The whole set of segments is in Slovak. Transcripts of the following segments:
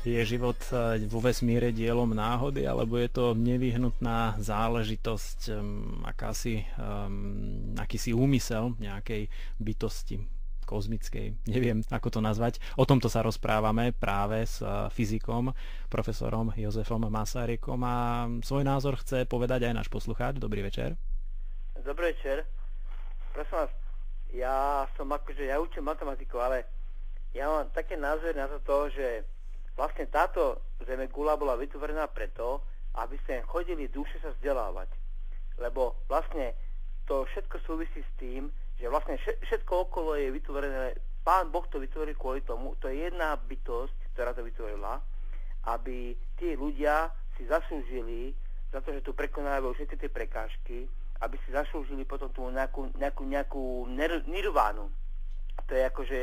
Je život vo vesmíre dielom náhody, alebo je to nevyhnutná záležitosť, akýsi úmysel nejakej bytosti kozmickej, neviem, ako to nazvať. O tomto sa rozprávame práve s fyzikom, profesorom Jozefom Masarykom a svoj názor chce povedať aj náš poslucháč. Dobrý večer. Dobrý večer. Prosím vás, ja učím matematiku, ale ja mám také názory na to, že vlastne táto zemegula bola vytvorená preto, aby sa chodili duše sa vzdelávať. Lebo vlastne to všetko súvisí s tým, že vlastne všetko okolo je vytvorené, Pán Boh to vytvoril kvôli tomu, to je jedna bytosť, ktorá to vytvorila, aby tí ľudia si zaslúžili za to, že tu prekonávajú všetky tie prekážky, aby si zaslúžili potom tú nejakú nirvánu. To je akože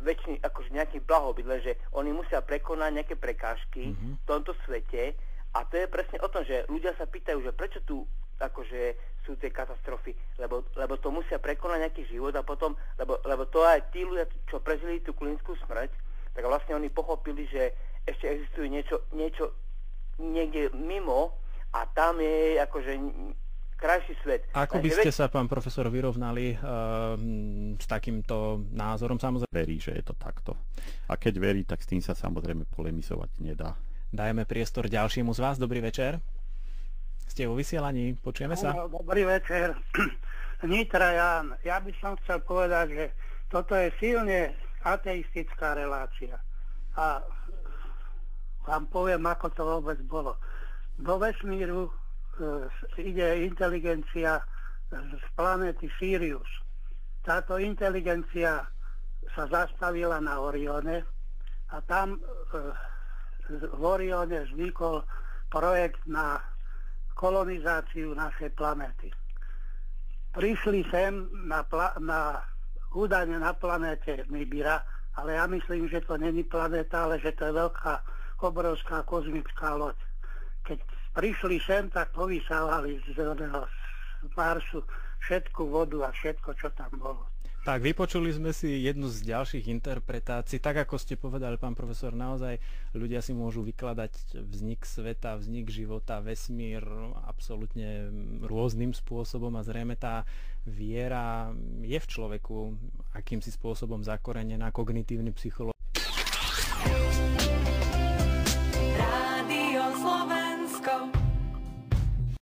väčšiný, akože nejaký blahobyt, že oni musia prekonať nejaké prekážky v tomto svete a to je presne o tom, že ľudia sa pýtajú, že prečo tu akože sú tie katastrofy, lebo to musia prekonať nejaký život a potom, lebo to aj tí ľudia, čo prežili tú klinickú smrť, tak vlastne oni pochopili, že ešte existuje niečo niekde mimo a tam je akože krajší svet. Ako by ste sa, pán profesor, vyrovnali s takýmto názorom? Samozrejme verí, že je to takto. A keď verí, tak s tým sa samozrejme polemizovať nedá. Dajme priestor ďalšiemu z vás. Dobrý večer. Ste vo vysielaní, počujeme sa? Dobrý večer. Nitra Ján. Ja by som chcel povedať, že toto je silne ateistická relácia. A vám poviem, ako to vôbec bolo. Do vesmíru ide inteligencia z planéty Sirius. Táto inteligencia sa zastavila na Orione a tam v Orione vznikol projekt na kolonizáciu našej planéty. Prišli sem údajne na planéte Nibira, ale ja myslím, že to není planéta, ale že to je veľká, obrovská kozmická loď. Keď prišli sem, tak povysávali z Marsu všetku vodu a všetko, čo tam bolo. Tak, vypočuli sme si jednu z ďalších interpretácií. Tak, ako ste povedali, pán profesor, naozaj ľudia si môžu vykladať vznik sveta, vznik života, vesmír absolútne rôznym spôsobom a zrejme tá viera je v človeku akýmsi spôsobom zakorenená. Kognitívny psychológ